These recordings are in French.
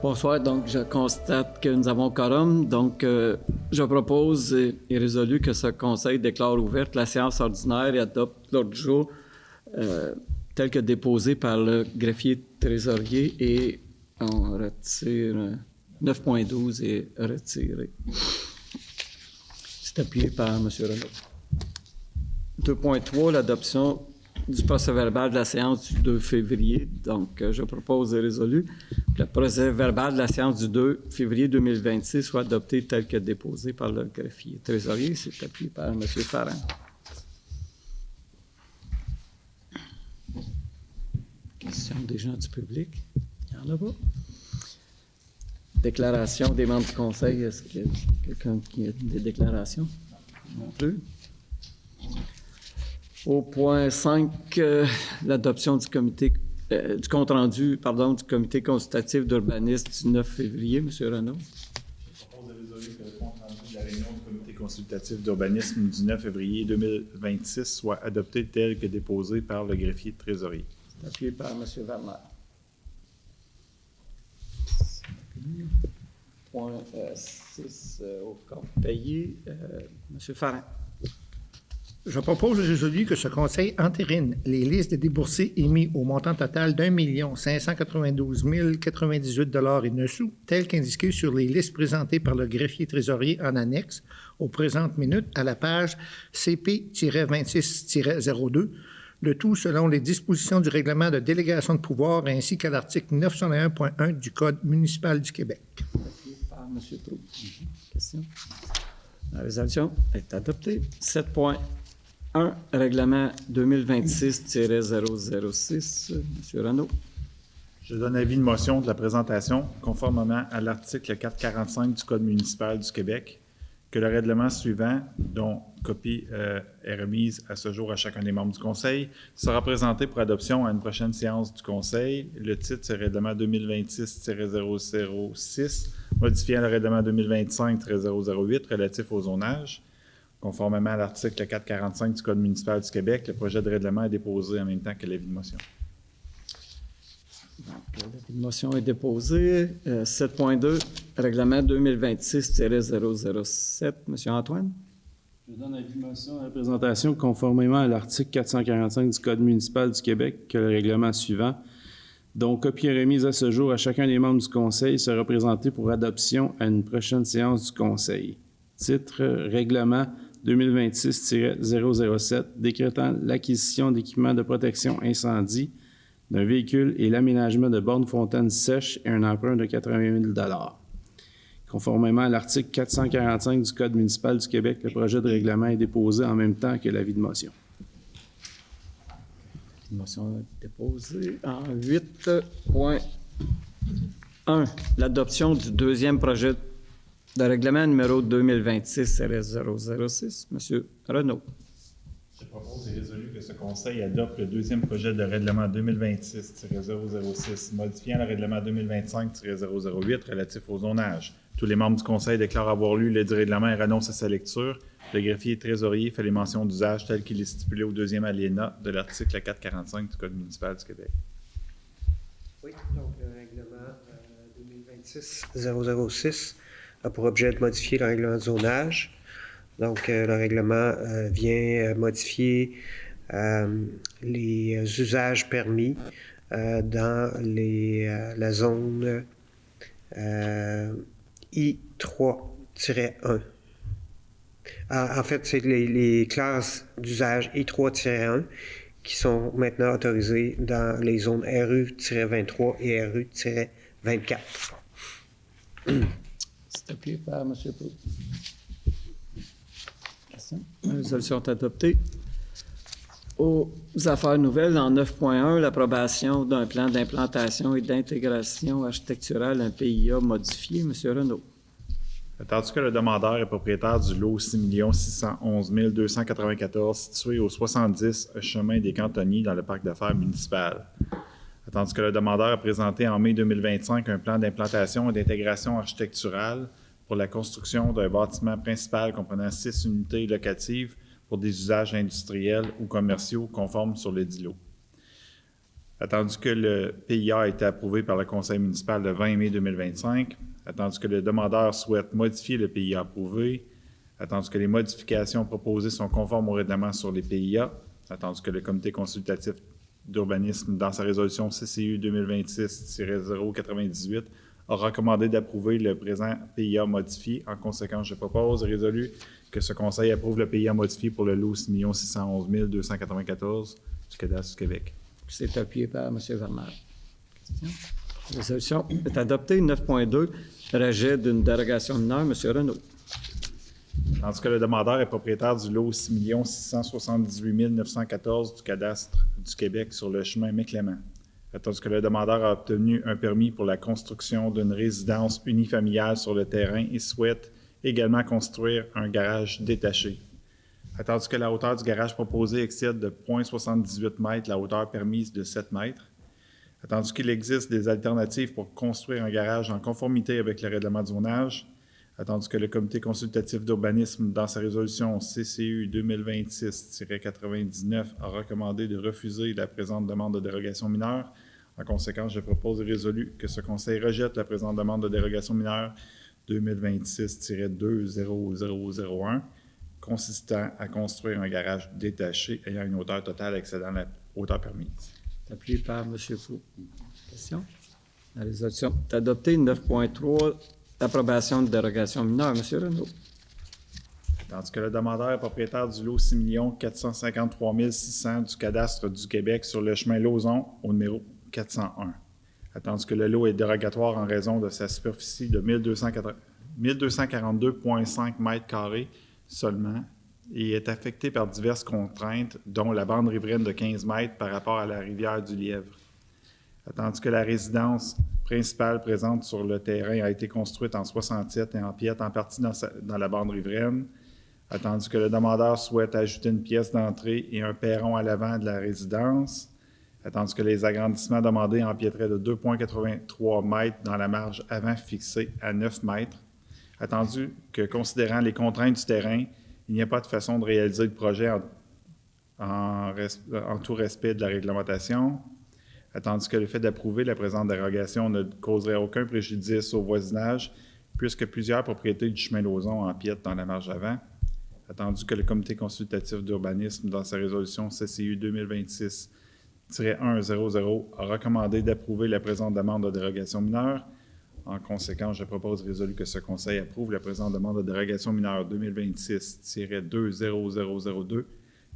Bonsoir, donc je constate que nous avons quorum. Donc, je propose et résolu que ce Conseil déclare ouverte la séance ordinaire et adopte l'ordre du jour tel que déposé par le greffier trésorier et on retire 9.12 est retiré. C'est appuyé par M. Renaud. 2.3, l'adoption du procès-verbal de la séance du 2 février. Donc, je propose et résolu que le procès-verbal de la séance du 2 février 2026 soit adopté tel que déposé par le greffier trésorier. C'est appuyé par M. Farrand. Questions des gens du public? Il n'y en a pas. Déclaration des membres du Conseil. Est-ce qu'il y a quelqu'un qui a des déclarations? Non plus. Au point 5, l'adoption du comité du compte-rendu du comité consultatif d'urbanisme du 9 février. M. Renaud. Je propose de résoudre que le compte-rendu de la réunion du comité consultatif d'urbanisme du 9 février 2026 soit adopté tel que déposé par le greffier trésorier. C'est appuyé par M. Werner. Point 6 au compte payé. M. Farrand. Je propose aujourd'hui que ce Conseil entérine les listes des déboursés émis au montant total d'1 592 098 $ et 9 sous, tels qu'indiqués sur les listes présentées par le greffier trésorier en annexe aux présentes minutes à la page CP-26-02, le tout selon les dispositions du règlement de délégation de pouvoir ainsi qu'à l'article 901.1 du Code municipal du Québec. Par M. Proulx. Question? La résolution est adoptée. 7.1, règlement 2026-006. M. Renaud. Je donne avis de motion de la présentation conformément à l'article 445 du Code municipal du Québec que le règlement suivant, dont copie est remise à ce jour à chacun des membres du Conseil, sera présenté pour adoption à une prochaine séance du Conseil. Le titre, c'est règlement 2026-006, modifiant le règlement 2025-008 relatif au zonage. Conformément à l'article 445 du Code municipal du Québec, le projet de règlement est déposé en même temps que l'avis de motion. Donc, l'avis de motion est déposé. 7.2, règlement 2026-007. M. Antoine. Je donne avis de motion à la présentation conformément à l'article 445 du Code municipal du Québec que le règlement suivant, dont copie est remise à ce jour à chacun des membres du Conseil, sera présenté pour adoption à une prochaine séance du Conseil. Titre, règlement 2026-007, décrétant l'acquisition d'équipements de protection incendie d'un véhicule et l'aménagement de bornes fontaines sèches et un emprunt de 80 000 $. Conformément à l'article 445 du Code municipal du Québec, le projet de règlement est déposé en même temps que l'avis de motion. La motion est déposée. En 8.1, l'adoption du deuxième projet de règlement numéro 2026-006. M. Renaud. Je propose et résolu que ce Conseil adopte le deuxième projet de règlement 2026-006, modifiant le règlement 2025-008 relatif au zonage. Tous les membres du Conseil déclarent avoir lu le dit règlement et renoncent à sa lecture. Le greffier trésorier fait les mentions d'usage telles qu'il est stipulé au deuxième alinéa de l'article 445 du Code municipal du Québec. Oui, donc le règlement 2026-006 a pour objet de modifier le règlement de zonage. Donc, le règlement vient modifier les usages permis dans la zone I3-1. En fait, c'est les classes d'usage I3-1 qui sont maintenant autorisées dans les zones RU-23 et RU-24. C'est appuyé par M. Proulx. La résolution est adoptée. Aux affaires nouvelles, en 9.1, l'approbation d'un plan d'implantation et d'intégration architecturale, un PIA modifié. M. Renaud. Tandis que le demandeur est propriétaire du lot 6 611 294 situé au 70 chemin des Cantonniers dans le parc d'affaires municipal. Tandis que le demandeur a présenté en mai 2025 un plan d'implantation et d'intégration architecturale pour la construction d'un bâtiment principal comprenant 6 unités locatives pour des usages industriels ou commerciaux conformes sur le dit lot. Attendu que le PIA a été approuvé par le conseil municipal le 20 mai 2025, attendu que le demandeur souhaite modifier le PIA approuvé, attendu que les modifications proposées sont conformes au règlement sur les PIA, attendu que le comité consultatif d'urbanisme, dans sa résolution CCU 2026-098, a recommandé d'approuver le présent PIA modifié. En conséquence, je propose et résolu que ce conseil approuve le PIA modifié pour le lot 6 611 294 du cadastre du Québec. C'est appuyé par M. Verner. Question? La résolution est adoptée. 9.2, rejet d'une dérogation mineure. M. Renaud. Tandis que le demandeur est propriétaire du lot 6 678 914 du cadastre du Québec sur le chemin McClément. Tandis que le demandeur a obtenu un permis pour la construction d'une résidence unifamiliale sur le terrain et souhaite également construire un garage détaché. Tandis que la hauteur du garage proposé excède de 0,78 mètres la hauteur permise de 7 mètres. Tandis qu'il existe des alternatives pour construire un garage en conformité avec le règlement de zonage. Tandis que le comité consultatif d'urbanisme, dans sa résolution CCU 2026-99, a recommandé de refuser la présente demande de dérogation mineure. En conséquence, je propose et résolu que ce conseil rejette la présente demande de dérogation mineure 2026-20001, consistant à construire un garage détaché ayant une hauteur totale excédant la hauteur permise. C'est appuyé par M. Fou. Question? La résolution est adoptée. 9.3, approbation de dérogation mineure. M. Renaud. Tandis que le demandeur est propriétaire du lot 6 453 600 du cadastre du Québec sur le chemin Lauson au numéro 401. Tandis que le lot est dérogatoire en raison de sa superficie de 1242,5 mètres carrés seulement et est affecté par diverses contraintes, dont la bande riveraine de 15 mètres par rapport à la rivière du Lièvre. Tandis que la résidence principale présente sur le terrain a été construite en 67 et empiète en partie dans la bande riveraine, attendu que le demandeur souhaite ajouter une pièce d'entrée et un perron à l'avant de la résidence, attendu que les agrandissements demandés empiéteraient de 2,83 mètres dans la marge avant fixée à 9 mètres, attendu que, considérant les contraintes du terrain, il n'y a pas de façon de réaliser le projet en tout respect de la réglementation, attendu que le fait d'approuver la présente dérogation ne causerait aucun préjudice au voisinage, puisque plusieurs propriétés du chemin Lauson empiètent dans la marge avant, attendu que le comité consultatif d'urbanisme, dans sa résolution CCU 2026-100, a recommandé d'approuver la présente demande de dérogation mineure. En conséquence, je propose résolu que ce conseil approuve la présente demande de dérogation mineure 2026-20002,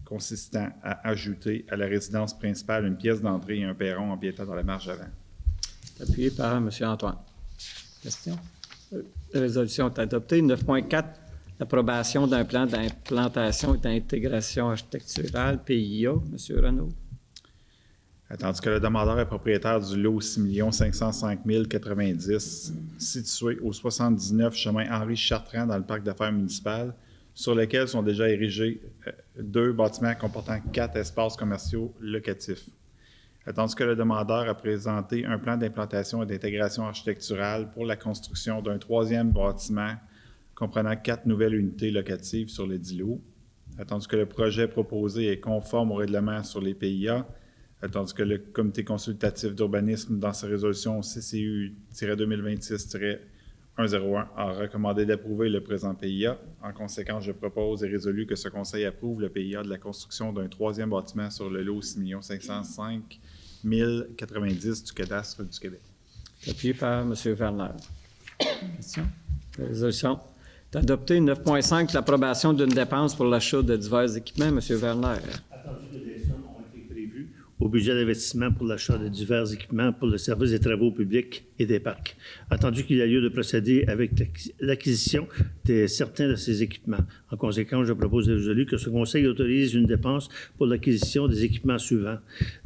consistant à ajouter à la résidence principale une pièce d'entrée et un perron empiétant dans la marge avant. Appuyé par M. Antoine. Question? La résolution est adoptée. 9.4, approbation d'un plan d'implantation et d'intégration architecturale, PIA. M. Renaud. Tandis que le demandeur est propriétaire du lot 6 505 090, situé au 79 chemin Henri-Chartrand dans le parc d'affaires municipal, sur lequel sont déjà érigés 2 bâtiments comportant 4 espaces commerciaux locatifs. Tandis que le demandeur a présenté un plan d'implantation et d'intégration architecturale pour la construction d'un 3e bâtiment comprenant 4 nouvelles unités locatives sur le dit lot, tandis que le projet proposé est conforme au règlement sur les PIA, tandis que le comité consultatif d'urbanisme, dans sa résolution CCU-2026-101, a recommandé d'approuver le présent PIA. En conséquence, je propose et résolu que ce conseil approuve le PIA de la construction d'un 3e bâtiment sur le lot 6 505 090 du cadastre du Québec. Appuyé par M. Verner. Question? La résolution est adoptée. 9.5, l'approbation d'une dépense pour l'achat de divers équipements. M. Verner. Attendu que des sommes ont été prévues au budget d'investissement pour l'achat de divers équipements pour le service des travaux publics et des parcs. Attendu qu'il y a lieu de procéder avec l'acquisition de certains de ces équipements. En conséquence, je propose et résolu que ce conseil autorise une dépense pour l'acquisition des équipements suivants.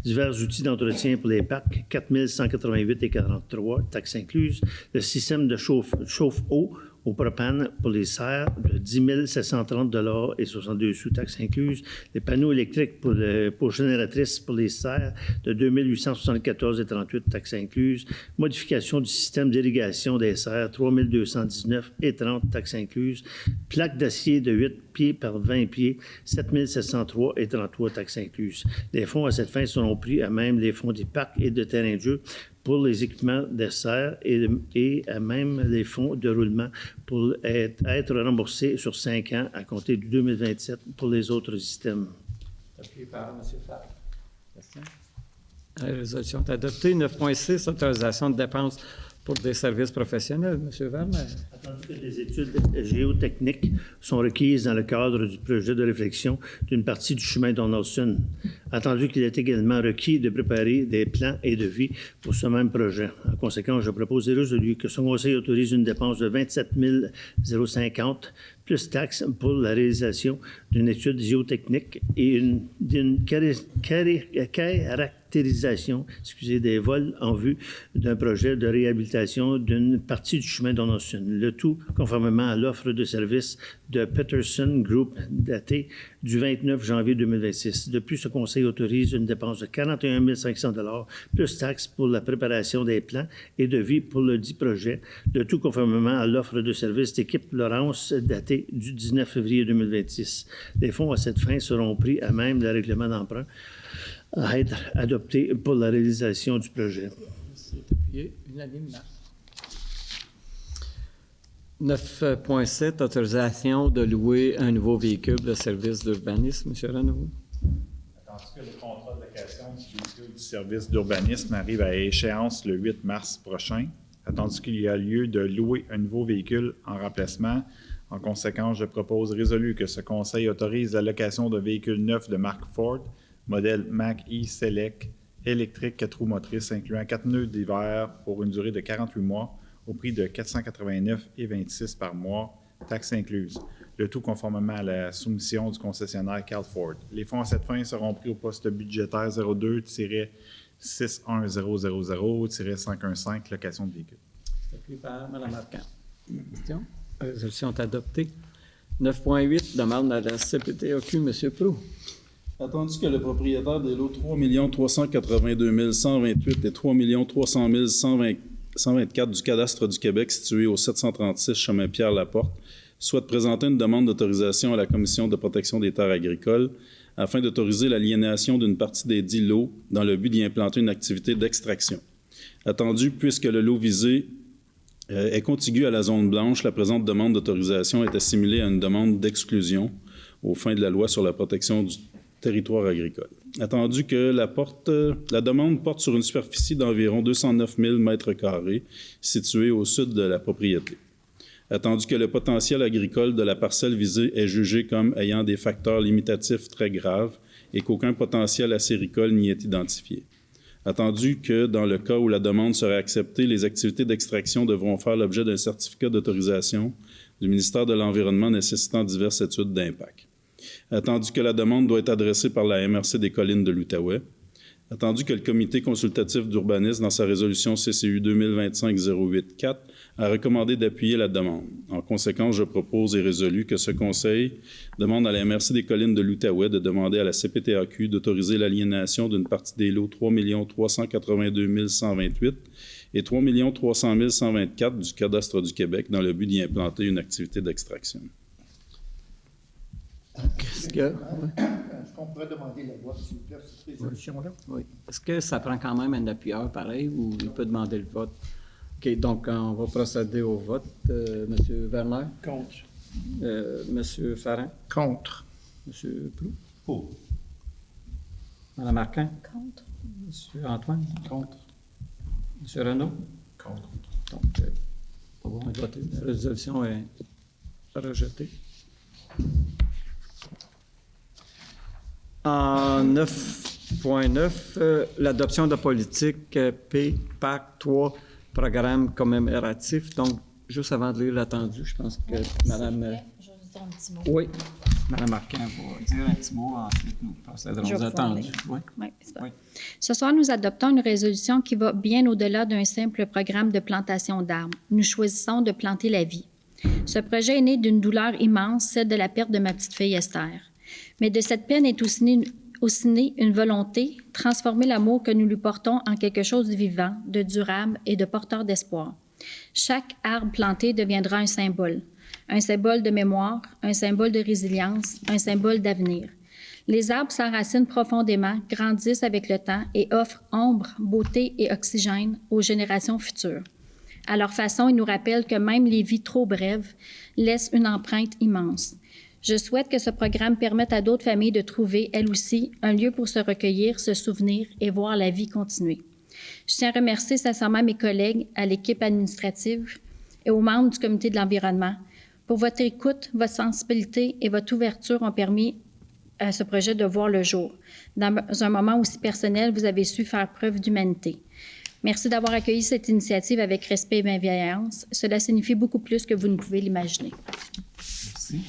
Divers outils d'entretien pour les parcs, 4 188,43 taxes incluses. Le système de chauffe-eau au propane pour les serres de 10 730 et 62 sous, taxes incluses. Les panneaux électriques pour génératrices pour les serres de 2 874 et 38, taxes incluses. Modification du système d'irrigation des serres, 3 219 et 30, taxes incluses. Plaques d'acier de 8 pieds par 20 pieds, 7 703 et 33, taxes incluses. Les fonds à cette fin seront pris à même les fonds des parcs et de terrains de jeu pour les équipements de serre et à même les fonds de roulement pour être remboursés sur 5 ans à compter du 2027 pour les autres systèmes. Appuyé par M. Favre. Question? La résolution est adoptée. 9.6, autorisation de dépenses pour des services professionnels. M. Vernet. Attendu que des études géotechniques sont requises dans le cadre du projet de réflexion d'une partie du chemin Donaldson. Attendu qu'il est également requis de préparer des plans et devis pour ce même projet. En conséquence, je propose et résolu que son conseil autorise une dépense de 27 050 plus taxes pour la réalisation d'une étude géotechnique et d'une caractérisation des vols en vue d'un projet de réhabilitation d'une partie du chemin Donaldson. Le tout conformément à l'offre de service de Peterson Group datée du 29 janvier 2026. De plus, ce conseil autorise une dépense de 41 500 plus taxes pour la préparation des plans et devis pour le dit projet. Le tout conformément à l'offre de service d'équipe Laurence datée du 19 février 2026. Les fonds à cette fin seront pris à même le règlement d'emprunt à être adopté pour la réalisation du projet. C'est appuyé unanimement. 9.7, autorisation de louer un nouveau véhicule de service d'urbanisme. M. Renaud. Attendu que le contrat de location du véhicule du service d'urbanisme arrive à échéance le 8 mars prochain, attendu qu'il y a lieu de louer un nouveau véhicule en remplacement. En conséquence, je propose résolu que ce conseil autorise la location de véhicules neufs de marque Ford, modèle Mach-E Select, électrique 4 roues motrices, incluant 4 pneus d'hiver pour une durée de 48 mois, au prix de 489,26 par mois, taxes incluses. Le tout conformément à la soumission du concessionnaire CalFord. Les fonds à cette fin seront pris au poste budgétaire 02-61000-515 location de véhicules. Appuyé par Mme Arcan. Question? La résolution est adoptée. 9.8, demande à la CPTAQ. M. Proulx. Attendu que le propriétaire des lots 3 382 128 et 3 300 124 du cadastre du Québec situé au 736 chemin Pierre-Laporte souhaite présenter une demande d'autorisation à la Commission de protection des terres agricoles afin d'autoriser l'aliénation d'une partie des dits lots dans le but d'y implanter une activité d'extraction. Attendu, puisque le lot visé est contigu à la zone blanche, la présente demande d'autorisation est assimilée à une demande d'exclusion aux fins de la loi sur la protection du territoire agricole. Attendu que la demande porte sur une superficie d'environ 209 000 m² située au sud de la propriété. Attendu que le potentiel agricole de la parcelle visée est jugé comme ayant des facteurs limitatifs très graves et qu'aucun potentiel acéricole n'y est identifié. Attendu que, dans le cas où la demande serait acceptée, les activités d'extraction devront faire l'objet d'un certificat d'autorisation du ministère de l'Environnement nécessitant diverses études d'impact. Attendu que la demande doit être adressée par la MRC des Collines de l'Outaouais. Attendu que le comité consultatif d'urbanisme, dans sa résolution CCU 2025-084, a recommandé d'appuyer la demande. En conséquence, je propose et résolu que ce conseil demande à la MRC des Collines de l'Outaouais de demander à la CPTAQ d'autoriser l'aliénation d'une partie des lots 3 382 128 et 3 300 124 du cadastre du Québec dans le but d'y implanter une activité d'extraction. Est-ce que... Est-ce qu'on pourrait demander le vote, s'il vous plaît, sur cette résolution-là? Oui. Est-ce que ça prend quand même un appuyeur pareil ou il peut demander le vote? OK, donc on va procéder au vote. M. Werner? Contre. M. Farrin? Contre. M. Proulx? Pour. Mme Arcan? Contre. M. Antoine? Contre. M. Renaud? Contre. Donc, on va voter. La résolution est rejetée. En 9.9, l'adoption de politique PAC 3, programme commémoratif. Donc, juste avant de lire l'attendu, je pense que Mme... Je vais juste dire un petit mot. Oui, Mme Arcan va dire un petit mot, ensuite nous procéderons aux attendus. Oui. Oui, c'est ça. Oui. Ce soir, nous adoptons une résolution qui va bien au-delà d'un simple programme de plantation d'arbres. Nous choisissons de planter la vie. Ce projet est né d'une douleur immense, celle de la perte de ma petite-fille Esther. Mais de cette peine est aussi née une volonté, transformer l'amour que nous lui portons en quelque chose de vivant, de durable et de porteur d'espoir. Chaque arbre planté deviendra un symbole de mémoire, un symbole de résilience, un symbole d'avenir. Les arbres s'enracinent profondément, grandissent avec le temps et offrent ombre, beauté et oxygène aux générations futures. À leur façon, ils nous rappellent que même les vies trop brèves laissent une empreinte immense. Je souhaite que ce programme permette à d'autres familles de trouver, elles aussi, un lieu pour se recueillir, se souvenir et voir la vie continuer. Je tiens à remercier sincèrement mes collègues, à l'équipe administrative et aux membres du comité de l'environnement. Pour votre écoute, votre sensibilité et votre ouverture ont permis à ce projet de voir le jour. Dans un moment aussi personnel, vous avez su faire preuve d'humanité. Merci d'avoir accueilli cette initiative avec respect et bienveillance. Cela signifie beaucoup plus que vous ne pouvez l'imaginer. Merci.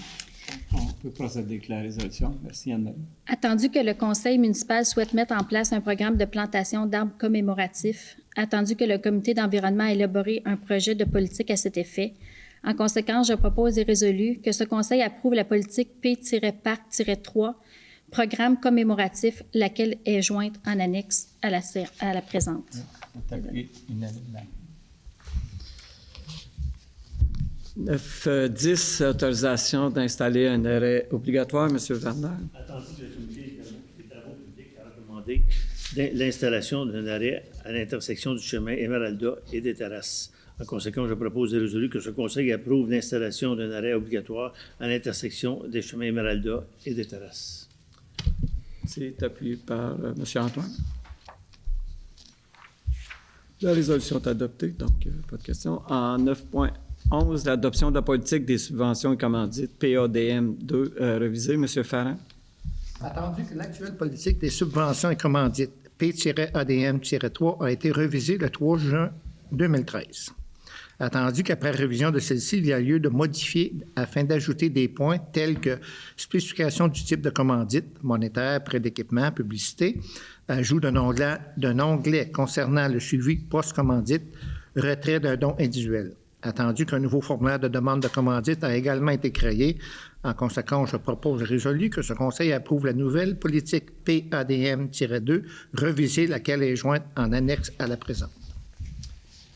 On peut procéder avec la résolution. Merci, Anne-Marie. Attendu que le conseil municipal souhaite mettre en place un programme de plantation d'arbres commémoratifs, attendu que le comité d'environnement a élaboré un projet de politique à cet effet, en conséquence, je propose et résolu que ce conseil approuve la politique P-Parc-3, programme commémoratif, laquelle est jointe en annexe à la présente. Attaqué unanimement. 9.10, autorisation d'installer un arrêt obligatoire. M. Werner. Attendu que le comité des travaux publics a recommandé l'installation d'un arrêt à l'intersection du chemin Emeralda et des terrasses. En conséquence, je propose et résolu que ce conseil approuve l'installation d'un arrêt obligatoire à l'intersection des chemins Emeralda et des terrasses. C'est appuyé par M. Antoine. La résolution est adoptée, donc pas de question. En 9.11, l'adoption de la politique des subventions et commandites, PADM 2, révisée. M. Farran. Attendu que l'actuelle politique des subventions et commandites, P-ADM-3, a été révisée le 3 juin 2013. Attendu qu'après révision de celle-ci, il y a lieu de modifier afin d'ajouter des points tels que spécification du type de commandite, monétaire, prêt d'équipement, publicité, ajout d'un onglet concernant le suivi post-commandite, retrait d'un don individuel. Attendu qu'un nouveau formulaire de demande de commandite a également été créé. En conséquence, je propose et résolu que ce conseil approuve la nouvelle politique PADM-2 révisée, laquelle est jointe en annexe à la présente.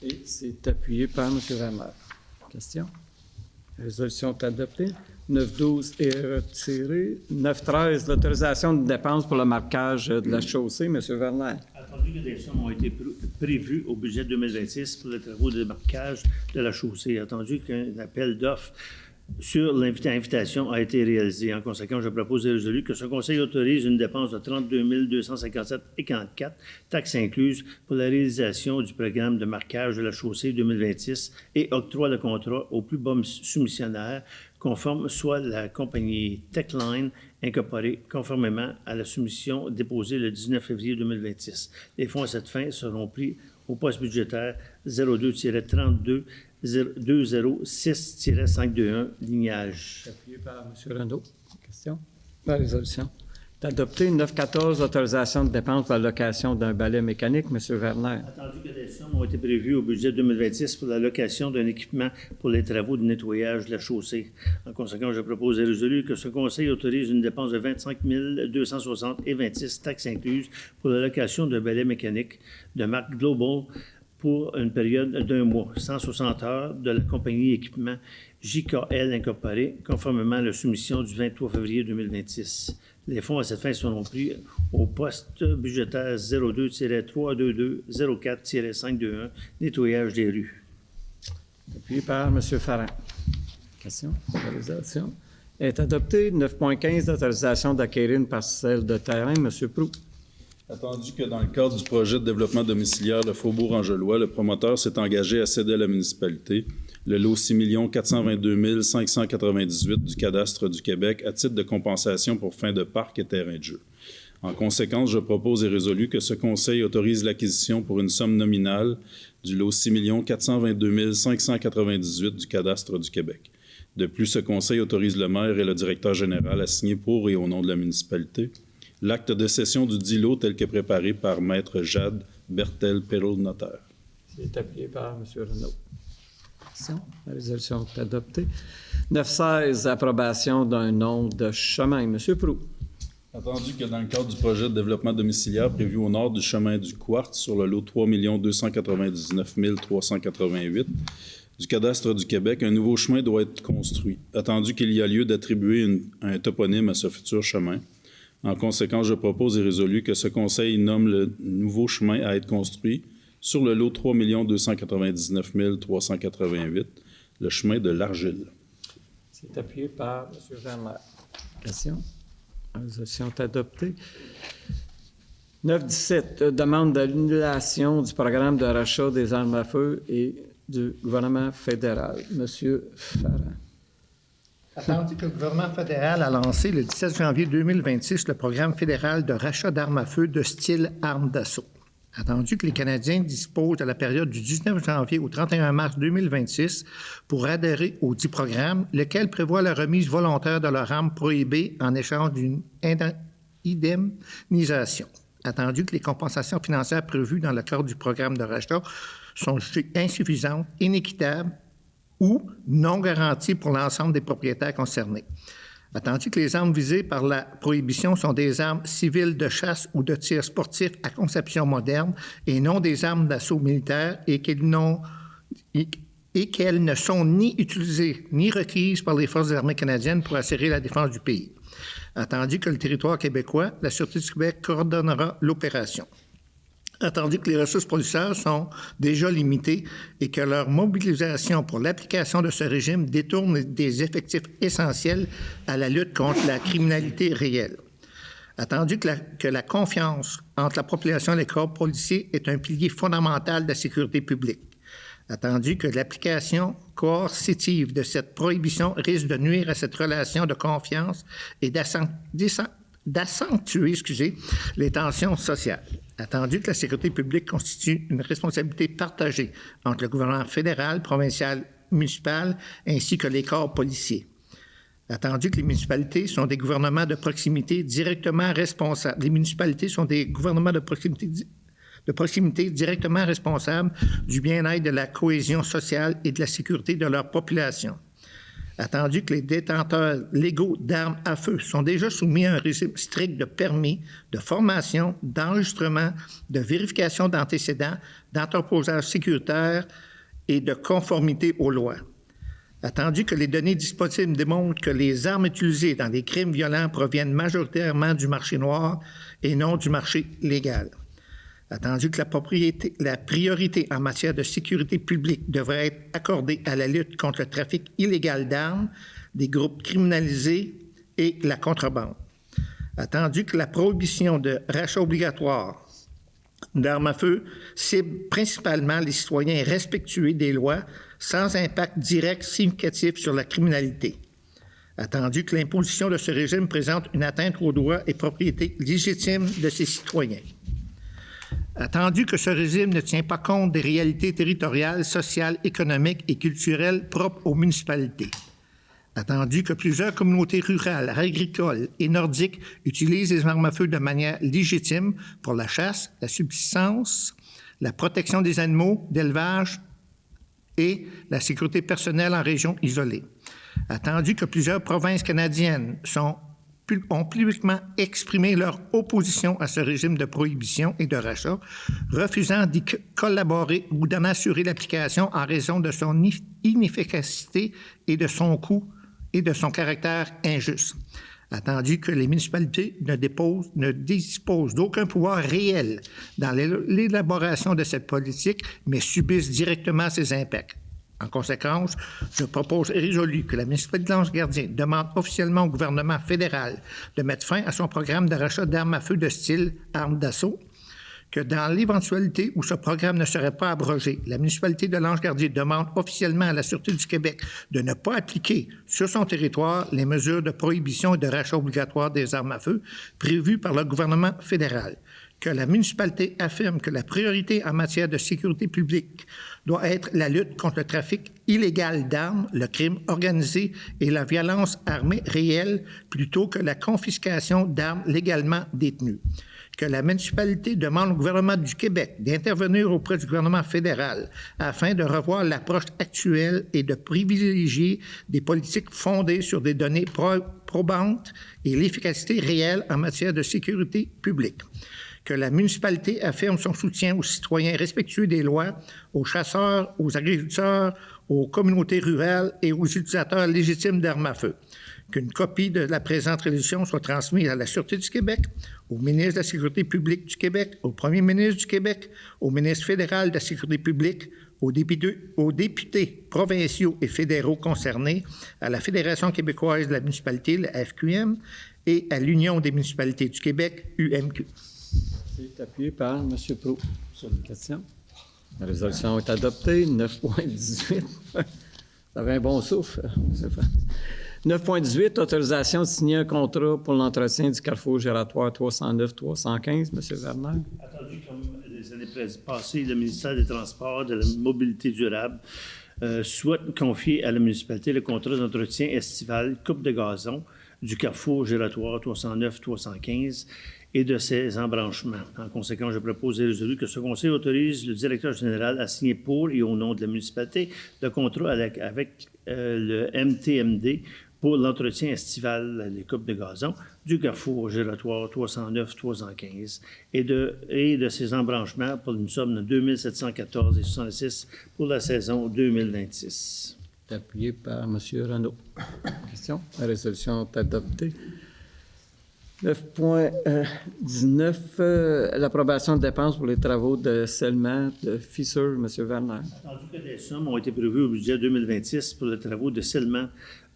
Et c'est appuyé par M. Werner. Question? La résolution est adoptée. 9.12 est retiré. 9.13, l'autorisation de dépenses pour le marquage de la chaussée. M. Werner. Attendu que des sommes ont été prévues au budget 2026 pour les travaux de marquage de la chaussée. Attendu qu'un appel d'offres sur l'invitation a été réalisé. En conséquence, je propose et résolu que ce conseil autorise une dépense de 32 257,44 taxes incluses pour la réalisation du programme de marquage de la chaussée 2026 et octroie le contrat au plus bas soumissionnaire conforme, soit la compagnie Techline incorporée, conformément à la soumission déposée le 19 février 2026. Les fonds à cette fin seront pris au poste budgétaire 02-32 206-521, lignage. Appuyé par M. Renaud. Question? La résolution est adoptée. 9.14, autorisation de dépenses pour la location d'un balai mécanique. M. Werner. Attendu que des sommes ont été prévues au budget 2026 pour la location d'un équipement pour les travaux de nettoyage de la chaussée. En conséquence, je propose et résolu que ce conseil autorise une dépense de 25 260,26 taxes incluses pour la location d'un balai mécanique de marque Global pour une période d'un mois, 160 heures de la compagnie équipement JKL incorporée, conformément à la soumission du 23 février 2026. Les fonds à cette fin seront pris au poste budgétaire 02-322-04-521, nettoyage des rues. Appuyé par M. Farran. Question? L'autorisation est adoptée. 9.15, l'autorisation d'acquérir une parcelle de terrain. M. Proulx. Attendu que dans le cadre du projet de développement domiciliaire de Faubourg-Angelois, le promoteur s'est engagé à céder à la municipalité le lot 6 422 598 du cadastre du Québec à titre de compensation pour fin de parc et terrain de jeu. En conséquence, je propose et résolu que ce conseil autorise l'acquisition pour une somme nominale du lot 6 422 598 du cadastre du Québec. De plus, ce conseil autorise le maire et le directeur général à signer pour et au nom de la municipalité l'acte de cession du dit lot tel que préparé par Maître Jade Bertel-Perrault, notaire. C'est appuyé par M. Renaud. La résolution est adoptée. 9.16, approbation d'un nom de chemin. Monsieur Proulx. Attendu que dans le cadre du projet de développement domiciliaire prévu au nord du chemin du Quartz sur le lot 3 299 388 du cadastre du Québec, un nouveau chemin doit être construit. Attendu qu'il y a lieu d'attribuer un toponyme à ce futur chemin. En conséquence, je propose et résolu que ce conseil nomme le nouveau chemin à être construit sur le lot 3 299 388, le chemin de l'Argile. C'est appuyé par M. Jean-Maire. Question? La résolution est adoptée. 9.17, demande d'annulation du programme de rachat des armes à feu et du gouvernement fédéral. Monsieur Farrand. Attendu que le gouvernement fédéral a lancé le 17 janvier 2026 le programme fédéral de rachat d'armes à feu de style armes d'assaut. Attendu que les Canadiens disposent de la période du 19 janvier au 31 mars 2026 pour adhérer au dit programme, lequel prévoit la remise volontaire de leur arme prohibée en échange d'une indemnisation. Attendu que les compensations financières prévues dans le cadre du programme de rachat sont jugées insuffisantes, inéquitables ou non garanties pour l'ensemble des propriétaires concernés. Attendu que les armes visées par la prohibition sont des armes civiles de chasse ou de tir sportif à conception moderne et non des armes d'assaut militaire et qu'elles ne sont ni utilisées ni requises par les Forces armées canadiennes pour assurer la défense du pays. Attendu que le territoire québécois, la Sûreté du Québec coordonnera l'opération. Attendu que les ressources policières sont déjà limitées et que leur mobilisation pour l'application de ce régime détourne des effectifs essentiels à la lutte contre la criminalité réelle. Attendu que la confiance entre la population et les corps policiers est un pilier fondamental de la sécurité publique. Attendu que l'application coercitive de cette prohibition risque de nuire à cette relation de confiance et d'accentuer les tensions sociales. Attendu que la sécurité publique constitue une responsabilité partagée entre le gouvernement fédéral, provincial, municipal, ainsi que les corps policiers. Attendu que les municipalités sont des gouvernements de proximité directement responsables. Les municipalités sont des gouvernements de proximité directement responsables du bien-être, de la cohésion sociale et de la sécurité de leur population. Attendu que les détenteurs légaux d'armes à feu sont déjà soumis à un régime strict de permis, de formation, d'enregistrement, de vérification d'antécédents, d'entreposage sécuritaire et de conformité aux lois. Attendu que les données disponibles démontrent que les armes utilisées dans les crimes violents proviennent majoritairement du marché noir et non du marché légal. Attendu que la priorité en matière de sécurité publique devrait être accordée à la lutte contre le trafic illégal d'armes, des groupes criminalisés et la contrebande. Attendu que la prohibition de rachat obligatoire d'armes à feu cible principalement les citoyens respectueux des lois sans impact direct significatif sur la criminalité. Attendu que l'imposition de ce régime présente une atteinte aux droits et propriétés légitimes de ses citoyens. Attendu que ce régime ne tient pas compte des réalités territoriales, sociales, économiques et culturelles propres aux municipalités. Attendu que plusieurs communautés rurales, agricoles et nordiques utilisent les armes à feu de manière légitime pour la chasse, la subsistance, la protection des animaux, d'élevage et la sécurité personnelle en région isolée. Attendu que plusieurs provinces canadiennes ont publiquement exprimé leur opposition à ce régime de prohibition et de rachat, refusant d'y collaborer ou d'en assurer l'application en raison de son inefficacité et de son coût et de son caractère injuste. Attendu que les municipalités ne disposent d'aucun pouvoir réel dans l'élaboration de cette politique, mais subissent directement ses impacts. En conséquence, je propose et résolu que la municipalité de L'Ange-Gardien demande officiellement au gouvernement fédéral de mettre fin à son programme de rachat d'armes à feu de style armes d'assaut, que dans l'éventualité où ce programme ne serait pas abrogé, la municipalité de L'Ange-Gardien demande officiellement à la Sûreté du Québec de ne pas appliquer sur son territoire les mesures de prohibition et de rachat obligatoire des armes à feu prévues par le gouvernement fédéral, que la municipalité affirme que la priorité en matière de sécurité publique doit être la lutte contre le trafic illégal d'armes, le crime organisé et la violence armée réelle plutôt que la confiscation d'armes légalement détenues, que la municipalité demande au gouvernement du Québec d'intervenir auprès du gouvernement fédéral afin de revoir l'approche actuelle et de privilégier des politiques fondées sur des données probantes et l'efficacité réelle en matière de sécurité publique. Que la municipalité affirme son soutien aux citoyens respectueux des lois, aux chasseurs, aux agriculteurs, aux communautés rurales et aux utilisateurs légitimes d'armes à feu. Qu'une copie de la présente résolution soit transmise à la Sûreté du Québec, au ministre de la Sécurité publique du Québec, au premier ministre du Québec, au ministre fédéral de la Sécurité publique, aux députés provinciaux et fédéraux concernés, à la Fédération québécoise de la municipalité, la FQM, et à l'Union des municipalités du Québec, UMQ. C'est appuyé par M. Proulx. Sur une question. La résolution est adoptée. 9.18. Vous avez un bon souffle, M. Fan. 9.18, autorisation de signer un contrat pour l'entretien du carrefour gératoire 309-315. M. Werner. Attendu comme les années passées, le ministère des Transports, de la Mobilité durable souhaite confier à la municipalité le contrat d'entretien estival coupe de gazon du carrefour gératoire 309-315 et de ses embranchements. En conséquence, je propose et résolu que ce conseil autorise le directeur général à signer pour et au nom de la municipalité le contrat avec le MTMD pour l'entretien estival, les coupes de gazon, du carrefour gératoire 309-315 et de ses embranchements pour une somme de 2714,66 pour la saison 2026. C'est appuyé par M. Renaud. Question? La résolution est adoptée. 9.19, l'approbation de dépenses pour les travaux de scellement de fissures. M. Werner. Attendu que des sommes ont été prévues au budget 2026 pour les travaux de scellement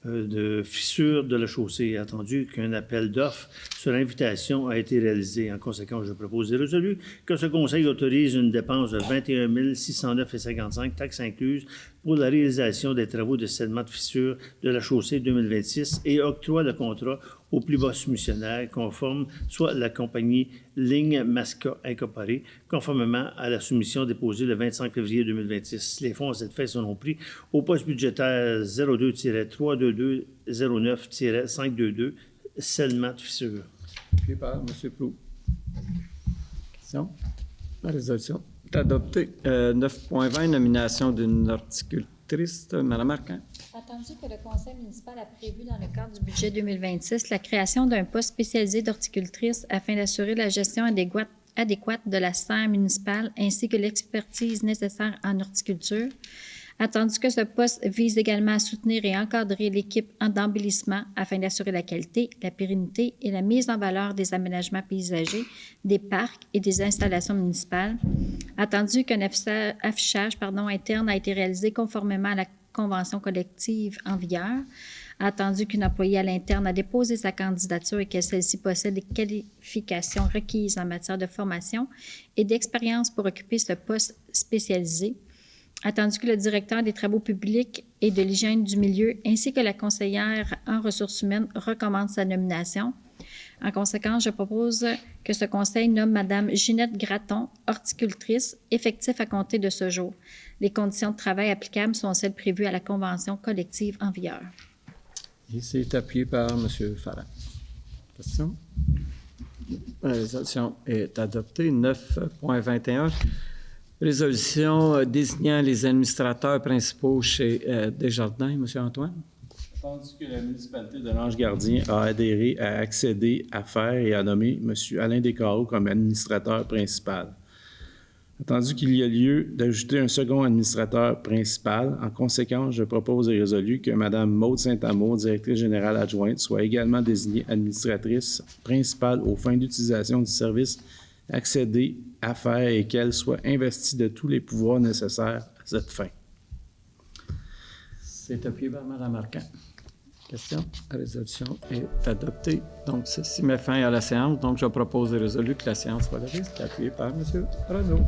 de fissures de la chaussée, attendu qu'un appel d'offres sur invitation a été réalisé. En conséquence, je propose et résolu que ce conseil autorise une dépense de 21 609,55 taxes incluses pour la réalisation des travaux de scellement de fissures de la chaussée 2026 et octroie le contrat au plus bas soumissionnaire conforme, soit la compagnie Ligne Masca Incorporée, conformément à la soumission déposée le 25 février 2026. Les fonds à cette fin seront pris au poste budgétaire 02-322-09-522, scellement de fissures. Appuyé par M. Proulx. Question? La résolution est adoptée. 9.20, nomination d'une horticultrice. Mme Arcan. Attendu que le conseil municipal a prévu dans le cadre du budget 2026 la création d'un poste spécialisé d'horticultrice afin d'assurer la gestion adéquate de la serre municipale ainsi que l'expertise nécessaire en horticulture. Attendu que ce poste vise également à soutenir et encadrer l'équipe d'embellissement afin d'assurer la qualité, la pérennité et la mise en valeur des aménagements paysagers, des parcs et des installations municipales. Attendu qu'un affichage interne a été réalisé conformément à la convention collective en vigueur. Attendu qu'une employée à l'interne a déposé sa candidature et que celle-ci possède les qualifications requises en matière de formation et d'expérience pour occuper ce poste spécialisé. Attendu que le directeur des travaux publics et de l'hygiène du milieu ainsi que la conseillère en ressources humaines recommandent sa nomination. En conséquence, je propose que ce conseil nomme Mme Ginette Gratton, horticultrice, effectif à compter de ce jour. Les conditions de travail applicables sont celles prévues à la convention collective en vigueur. Et c'est appuyé par M. Farah. Question? La résolution est adoptée. 9.21. Résolution désignant les administrateurs principaux chez Desjardins. M. Antoine. Attendu que la municipalité de l'Ange-Gardien a adhéré à accéder à faire et a nommé M. Alain Descarreaux comme administrateur principal. Attendu qu'il y a lieu d'ajouter un second administrateur principal, en conséquence, je propose et résolu que Mme Maude Saint-Amour, directrice générale adjointe, soit également désignée administratrice principale aux fins d'utilisation du service accéder à faire et qu'elle soit investie de tous les pouvoirs nécessaires à cette fin. C'est appuyé par Mme Arcan. Question? La résolution est adoptée. Donc, ceci met fin à la séance. Donc, je propose et résolu que la séance soit levée. C'est appuyé par M. Renaud.